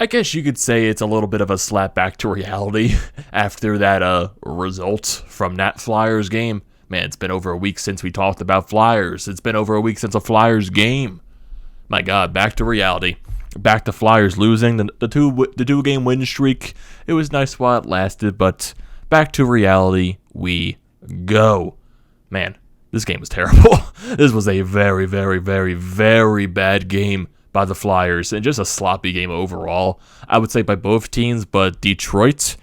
I guess you could say it's a little bit of a slap back to reality after that result from that Flyers game. Man, it's been over a week since we talked about Flyers. It's been over a week since a Flyers game. My God, back to reality. Back to Flyers losing the two game win streak. It was nice while it lasted, but back to reality we go. Man, this game was terrible. This was a very, very, very, very bad game by the Flyers, and just a sloppy game overall, I would say, by both teams. But Detroit,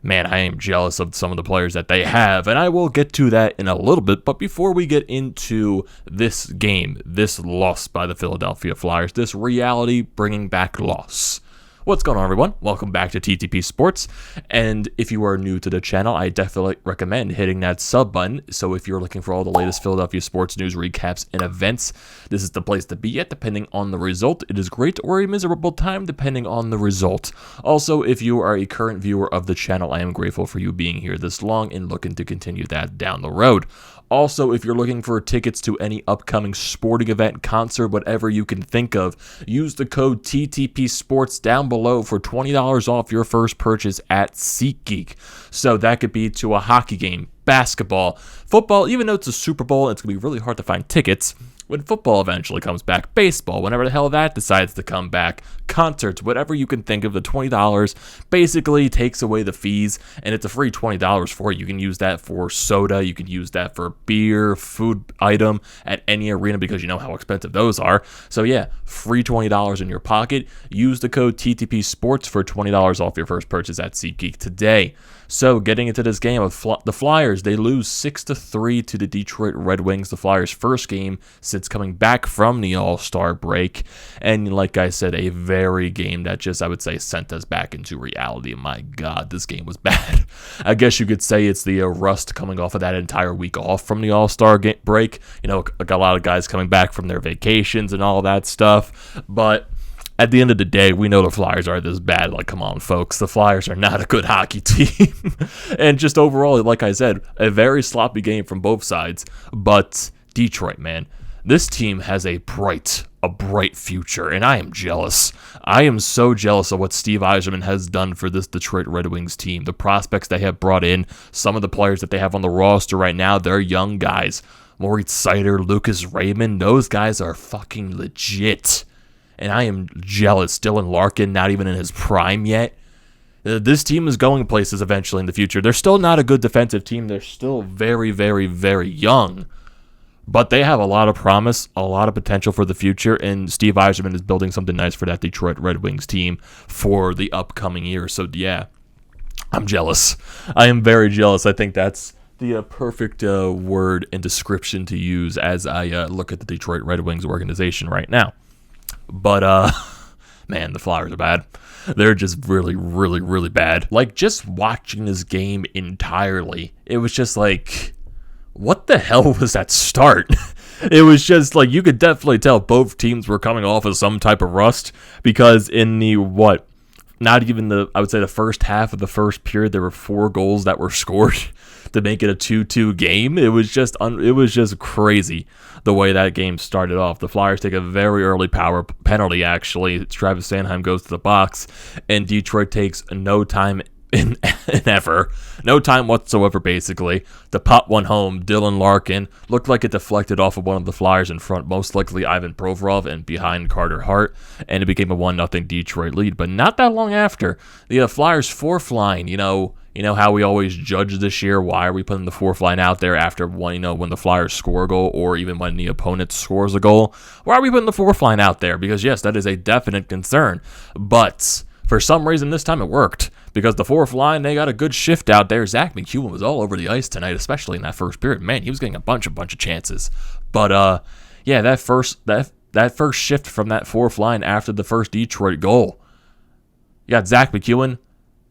man, I am jealous of some of the players that they have, and I will get to that in a little bit. But before we get into this game, this loss by the Philadelphia Flyers, this reality bringing back loss. What's going on, everyone? Welcome back to TTP Sports, and if you are new to the channel, I definitely recommend hitting that sub button. So if you're looking for all the latest Philadelphia sports news, recaps, and events, this is the place to be at, depending on the result. It is great or a miserable time, depending on the result. Also, if you are a current viewer of the channel, I am grateful for you being here this long and looking to continue that down the road. Also, if you're looking for tickets to any upcoming sporting event, concert, whatever you can think of, use the code TTPSPORTS down below for $20 off your first purchase at SeatGeek. So that could be to a hockey game, basketball, football. Even though it's a Super Bowl, it's going to be really hard to find tickets when football eventually comes back, baseball, whenever the hell that decides to come back, concerts, whatever you can think of. The $20 basically takes away the fees, and it's a free $20 for you. You can use that for soda, you can use that for beer, food item at any arena, because you know how expensive those are. So yeah, free $20 in your pocket. Use the code TTP Sports for $20 off your first purchase at SeatGeek today. So getting into this game, the Flyers, they lose 6-3 to the Detroit Red Wings, the Flyers' first game since coming back from the All-Star break. And like I said, a very game that just, I would say, sent us back into reality. My God, this game was bad. I guess you could say it's the rust coming off of that entire week off from the All-Star break. You know, like a lot of guys coming back from their vacations and all that stuff. But at the end of the day, we know the Flyers are this bad. Like, come on, folks. The Flyers are not a good hockey team. And just overall, like I said, a very sloppy game from both sides. But Detroit, man, this team has a bright future, and I am jealous. I am so jealous of what Steve Yzerman has done for this Detroit Red Wings team. The prospects they have brought in, some of the players that they have on the roster right now, they're young guys. Moritz Seider, Lucas Raymond, those guys are fucking legit. And I am jealous. Dylan Larkin, not even in his prime yet. This team is going places eventually in the future. They're still not a good defensive team. They're still very, very, very young. But they have a lot of promise, a lot of potential for the future, and Steve Yzerman is building something nice for that Detroit Red Wings team for the upcoming year. So, yeah, I'm jealous. I am very jealous. I think that's the perfect word and description to use as I look at the Detroit Red Wings organization right now. But, man, the Flyers are bad. They're just really, really, really bad. Like, just watching this game entirely, it was just like, what the hell was that start? It was just like, you could definitely tell both teams were coming off of some type of rust, because in the, not even I would say the first half of the first period, there were 4 goals that were scored to make it a 2-2 game. It was just crazy the way that game started off. The Flyers take a very early power penalty, actually. Travis Sanheim goes to the box, and Detroit takes no time no time whatsoever, basically, to pop one home. Dylan Larkin looked like it deflected off of one of the Flyers in front, most likely Ivan Provorov, and behind Carter Hart, and it became a 1-0 Detroit lead. But not that long after, the Flyers' fourth line, you know how we always judge this year. Why are we putting the fourth line out there after one, when the Flyers score a goal, or even when the opponent scores a goal? Why are we putting the fourth line out there? Because yes, that is a definite concern. But for some reason, this time it worked, because the fourth line, they got a good shift out there. Zach McEwen was all over the ice tonight, especially in that first period. Man, he was getting a bunch of chances. But yeah, that first shift from that fourth line after the first Detroit goal, you got Zach McEwen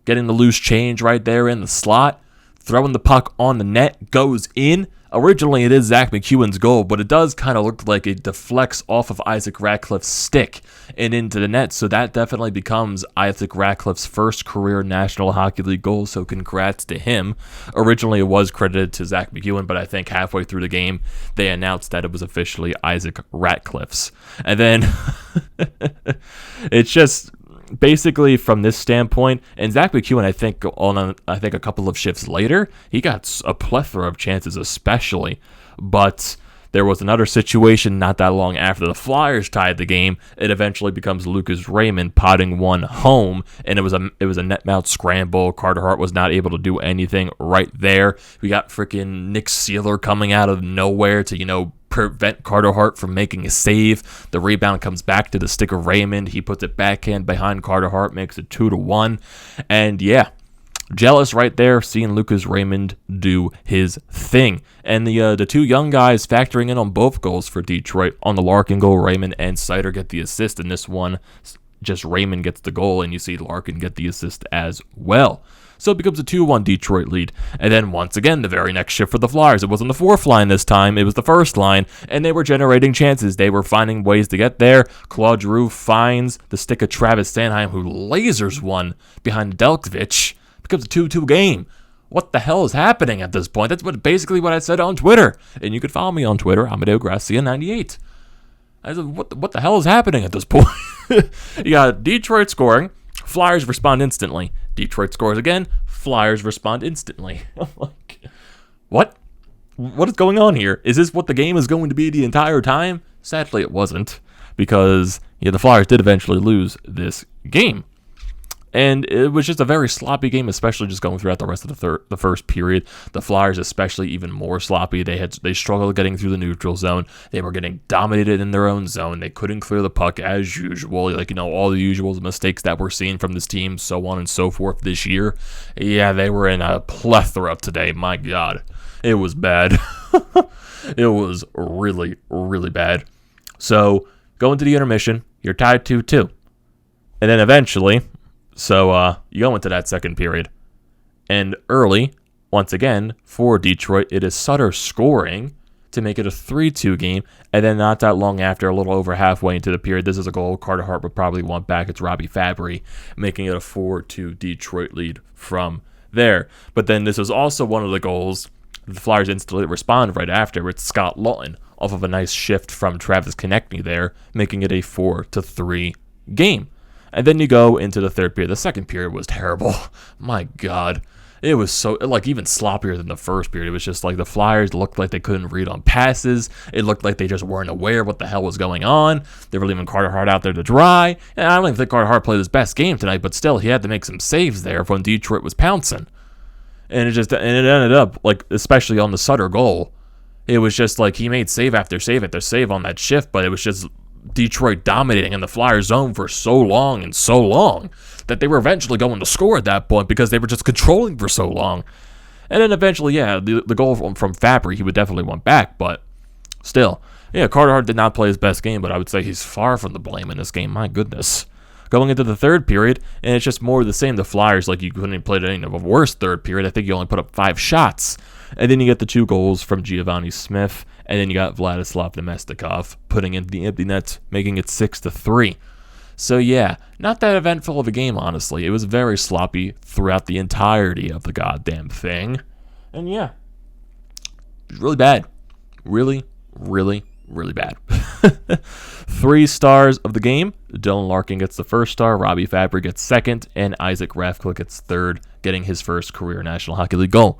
getting the loose change right there in the slot, throwing the puck on the net, goes in. Originally, it is Zach McEwen's goal, but it does kind of look like it deflects off of Isaac Ratcliffe's stick and into the net, so that definitely becomes Isaac Ratcliffe's first career National Hockey League goal, so congrats to him. Originally, it was credited to Zach McEwen, but I think halfway through the game, they announced that it was officially Isaac Ratcliffe's. And then, it's just, basically from this standpoint, and Zach McEwen, I think a couple of shifts later, he got a plethora of chances, especially. But there was another situation not that long after the Flyers tied the game. It eventually becomes Lucas Raymond potting one home, and it was a net mount scramble. Carter Hart was not able to do anything right there. We got freaking Nick Seeler coming out of nowhere to, prevent Carter Hart from making a save. The rebound comes back to the stick of Raymond. He puts it backhand behind Carter Hart, makes it 2-1. And yeah, jealous right there, seeing Lucas Raymond do his thing. And the two young guys factoring in on both goals for Detroit. On the Larkin goal, Raymond and Seider get the assist. In this one, just Raymond gets the goal, and you see Larkin get the assist as well. So it becomes a 2-1 Detroit lead. And then once again, the very next shift for the Flyers. It wasn't the fourth line this time. It was the first line. And they were generating chances. They were finding ways to get there. Claude Giroux finds the stick of Travis Sanheim, who lasers one behind Delkovich. Becomes a 2-2 game. What the hell is happening at this point? That's basically what I said on Twitter. And you can follow me on Twitter, Amadeo Gracia98. I said, what the hell is happening at this point? You got Detroit scoring. Flyers respond instantly. Detroit scores again. Flyers respond instantly. I'm like, what? What is going on here? Is this what the game is going to be the entire time? Sadly, it wasn't, because the Flyers did eventually lose this game. And it was just a very sloppy game, especially just going throughout the rest of the first period. The Flyers especially even more sloppy. They struggled getting through the neutral zone. They were getting dominated in their own zone. They couldn't clear the puck as usual. All the usual mistakes that we're seeing from this team, so on and so forth this year. Yeah, they were in a plethora today. My God, it was bad. It was really, really bad. So going to the intermission, you're tied 2-2. And then eventually, you go into that second period. And early, once again, for Detroit, it is Sutter scoring to make it a 3-2 game. And then not that long after, a little over halfway into the period, this is a goal Carter Hart would probably want back. It's Robbie Fabry, making it a 4-2 Detroit lead from there. But then this is also one of the goals the Flyers instantly respond right after. It's Scott Lawton off of a nice shift from Travis Konechny there, making it a 4-3 game. And then you go into the third period. The second period was terrible. My God. It was so, even sloppier than the first period. It was just the Flyers looked like they couldn't read on passes. It looked like they just weren't aware what the hell was going on. They were leaving Carter Hart out there to dry. And I don't even think Carter Hart played his best game tonight, but still, he had to make some saves there when Detroit was pouncing. And it ended up, especially on the Sutter goal, it was just he made save after save after save on that shift, but it was just Detroit dominating in the Flyers zone for so long that they were eventually going to score at that point because they were just controlling for so long. And then eventually, the goal from Fabry, he would definitely want back, but still, Carter Hart did not play his best game, but I would say he's far from the blame in this game. My goodness. Going into the third period, and it's just more of the same. The Flyers, you couldn't even play any of a worse third period. I think you only put up 5 shots. And then you get the 2 goals from Giovanni Smith, and then you got Vladislav Nemestikov putting in the empty net, making it 6-3. So not that eventful of a game, honestly. It was very sloppy throughout the entirety of the goddamn thing. And it was really bad. Really, really, really bad. 3 stars of the game. Dylan Larkin gets the first star, Robbie Fabry gets second, and Isaac Ratcliffe gets third, getting his first career National Hockey League goal.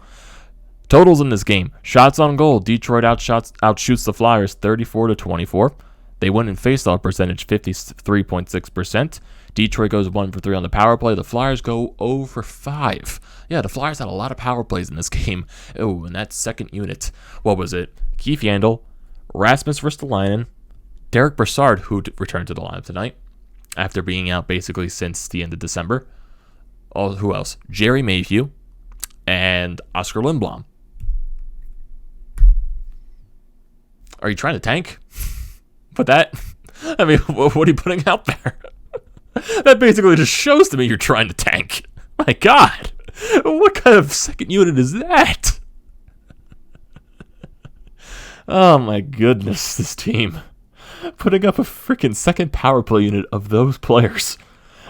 Totals in this game. Shots on goal. Detroit outshoots the Flyers 34-24. They win in faceoff percentage 53.6%. Detroit goes 1 for 3 on the power play. The Flyers go 0 for 5. Yeah, the Flyers had a lot of power plays in this game. Oh, and that second unit. What was it? Keith Yandel, Rasmus Ristolainen, Derek Brassard, who returned to the lineup tonight after being out basically since the end of December. Oh, who else? Jerry Mayhew and Oscar Lindblom. Are you trying to tank? What are you putting out there? That basically just shows to me you're trying to tank. My God. What kind of second unit is that? Oh my goodness, this team. Putting up a freaking second power play unit of those players.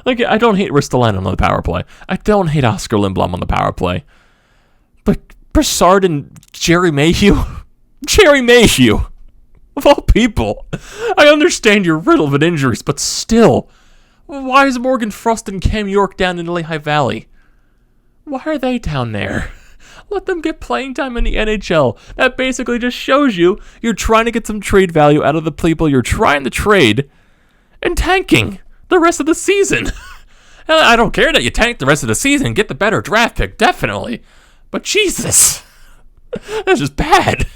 I don't hate Ristolainen on the power play. I don't hate Oscar Lindblom on the power play. But Brassard and Jerry Mayhew? Jerry Mayhew! Of all people. I understand you're riddled with injuries, but still. Why is Morgan Frost and Cam York down in Lehigh Valley? Why are they down there? Let them get playing time in the NHL. That basically just shows you're trying to get some trade value out of the people you're trying to trade and tanking the rest of the season. I don't care that you tank the rest of the season. Get the better draft pick, definitely. But Jesus, that's just bad.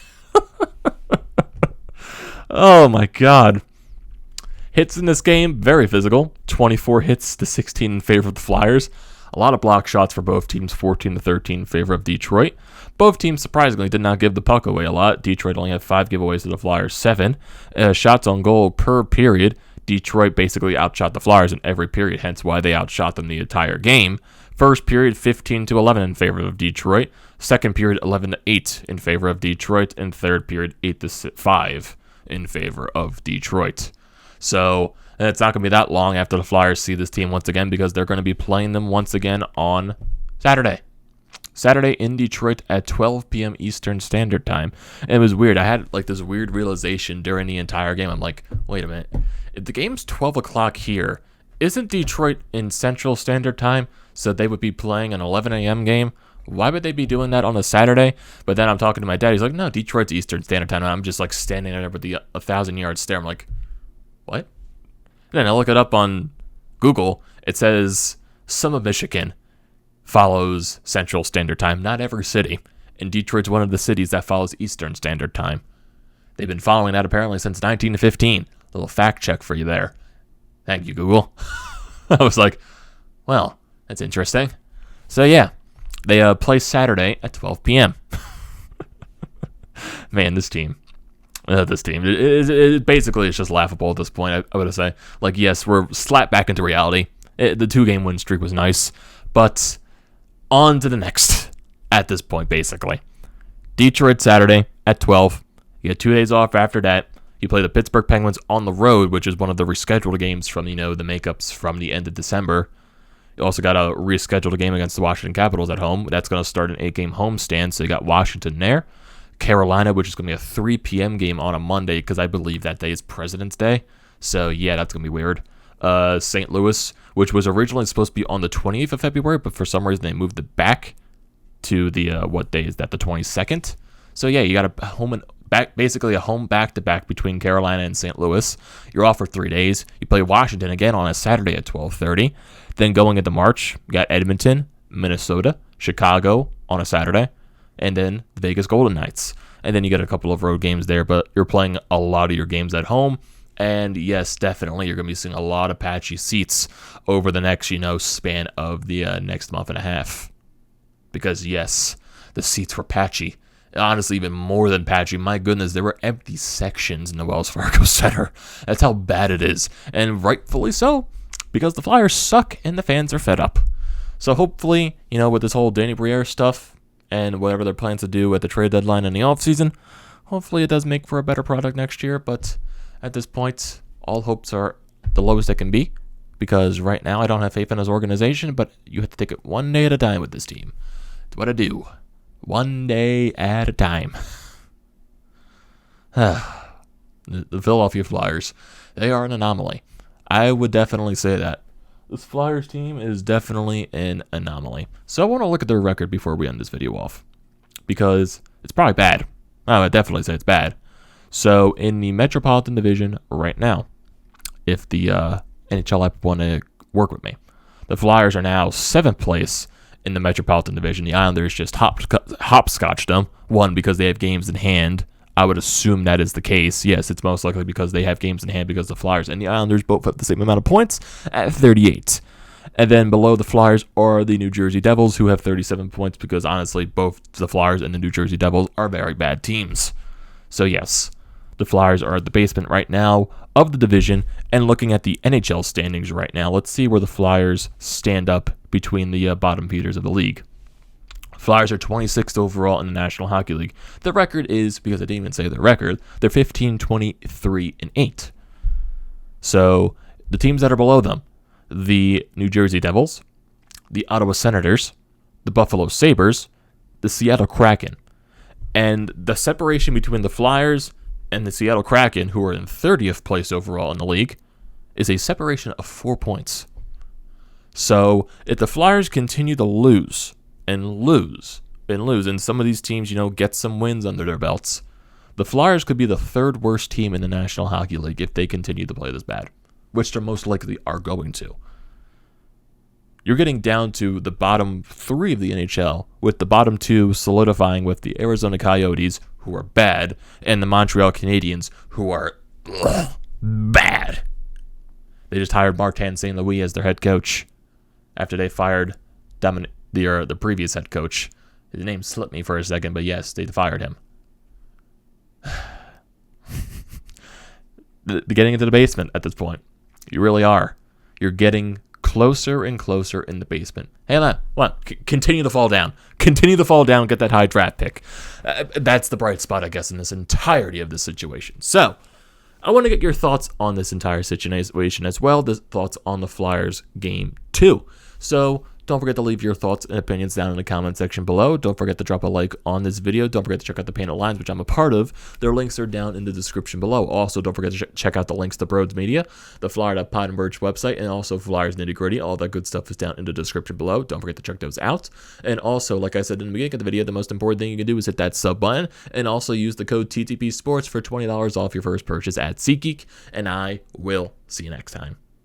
Oh my God. Hits in this game, very physical. 24 hits to 16 in favor of the Flyers. A lot of block shots for both teams, 14 to 13 in favor of Detroit. Both teams surprisingly did not give the puck away a lot. Detroit only had 5 giveaways to the Flyers, 7. Shots on goal per period. Detroit basically outshot the Flyers in every period, hence why they outshot them the entire game. First period, 15 to 11 in favor of Detroit. Second period, 11 to 8 in favor of Detroit. And third period, 8 to 5 in favor of Detroit. So it's not going to be that long after the Flyers see this team once again, because they're going to be playing them once again on Saturday. Saturday in Detroit at 12 p.m. Eastern Standard Time. And it was weird. I had like this weird realization during the entire game. I'm like, wait a minute. If the game's 12 o'clock here, isn't Detroit in Central Standard Time? So they would be playing an 11 a.m. game. Why would they be doing that on a Saturday? But then I'm talking to my dad. He's like, no, Detroit's Eastern Standard Time. And I'm just like standing there with the 1,000-yard stare. I'm like, what? And then I look it up on Google. It says some of Michigan follows Central Standard Time. Not every city. And Detroit's one of the cities that follows Eastern Standard Time. They've been following that apparently since 1915. A little fact check for you there. Thank you, Google. I was like, well, that's interesting. So yeah, they play Saturday at 12 p.m. Man, this team. It basically is just laughable at this point, I would say. Like, yes, we're slapped back into reality. The 2-game win streak was nice. But on to the next at this point, basically. Detroit Saturday at 12. You get 2 days off after that. You play the Pittsburgh Penguins on the road, which is one of the rescheduled games from, the makeups from the end of December. You also got a rescheduled game against the Washington Capitals at home. That's going to start an 8-game homestand, so you got Washington there. Carolina, which is going to be a 3 p.m. game on a Monday, because I believe that day is President's Day. So, yeah, that's going to be weird. St. Louis, which was originally supposed to be on the 20th of February, but for some reason they moved it back to the, what day is that, the 22nd? So, yeah, you got a home and back, basically a home back-to-back between Carolina and St. Louis. You're off for 3 days. You play Washington again on a Saturday at 12:30. Then going into March, you got Edmonton, Minnesota, Chicago on a Saturday, and then the Vegas Golden Knights. And then you get a couple of road games there, but you're playing a lot of your games at home. And yes, definitely, you're going to be seeing a lot of patchy seats over the next, span of the next month and a half. Because yes, the seats were patchy. Honestly, even more than patchy. My goodness, there were empty sections in the Wells Fargo Center. That's how bad it is. And rightfully so, because the Flyers suck and the fans are fed up. So hopefully, with this whole Danny Briere stuff and whatever they're planning to do at the trade deadline in the offseason, hopefully it does make for a better product next year. But at this point, all hopes are the lowest they can be. Because right now, I don't have faith in his organization, but you have to take it one day at a time with this team. That's what I do. One day at a time. The Philadelphia Flyers, they are an anomaly. I would definitely say that. This Flyers team is definitely an anomaly. So I want to look at their record before we end this video off. Because it's probably bad. I would definitely say it's bad. So in the Metropolitan Division right now, if the NHL app want to work with me, the Flyers are now 7th place in the Metropolitan Division. The Islanders just hopscotched them. One, because they have games in hand. I would assume that is the case. Yes, it's most likely because they have games in hand, because the Flyers and the Islanders both have the same amount of points at 38. And then below the Flyers are the New Jersey Devils, who have 37 points, because honestly, both the Flyers and the New Jersey Devils are very bad teams. So yes, the Flyers are at the basement right now of the division. And looking at the NHL standings right now, let's see where the Flyers stand up between the bottom feeders of the league. Flyers are 26th overall in the National Hockey League. The record is, because I didn't even say their record, they're 15-23-8. So the teams that are below them, the New Jersey Devils, the Ottawa Senators, the Buffalo Sabres, the Seattle Kraken. And the separation between the Flyers and the Seattle Kraken, who are in 30th place overall in the league, is a separation of 4 points. So if the Flyers continue to lose and lose and lose, and some of these teams, get some wins under their belts, the Flyers could be the third worst team in the National Hockey League if they continue to play this bad, which they most likely are going to. You're getting down to the bottom 3 of the NHL, with the bottom 2 solidifying with the Arizona Coyotes, who are bad, and the Montreal Canadiens, who are bad. They just hired Martin St. Louis as their head coach after they fired the previous head coach. His name slipped me for a second, but yes, they fired him. Getting into the basement at this point. You really are. You're getting closer and closer in the basement. Hey, man, continue to fall down. Continue to fall down, get that high draft pick. That's the bright spot, I guess, in this entirety of this situation. So, I want to get your thoughts on this entire situation as well, the thoughts on the Flyers game too. So, don't forget to leave your thoughts and opinions down in the comment section below. Don't forget to drop a like on this video. Don't forget to check out the Painted Lines, which I'm a part of. Their links are down in the description below. Also, don't forget to check out the links to BrodesMedia, the Flyer.pod and Merch website, and also Flyers Nitty Gritty. All that good stuff is down in the description below. Don't forget to check those out. And also, like I said in the beginning of the video, the most important thing you can do is hit that sub button and also use the code TTPSPORTS for $20 off your first purchase at SeatGeek. And I will see you next time.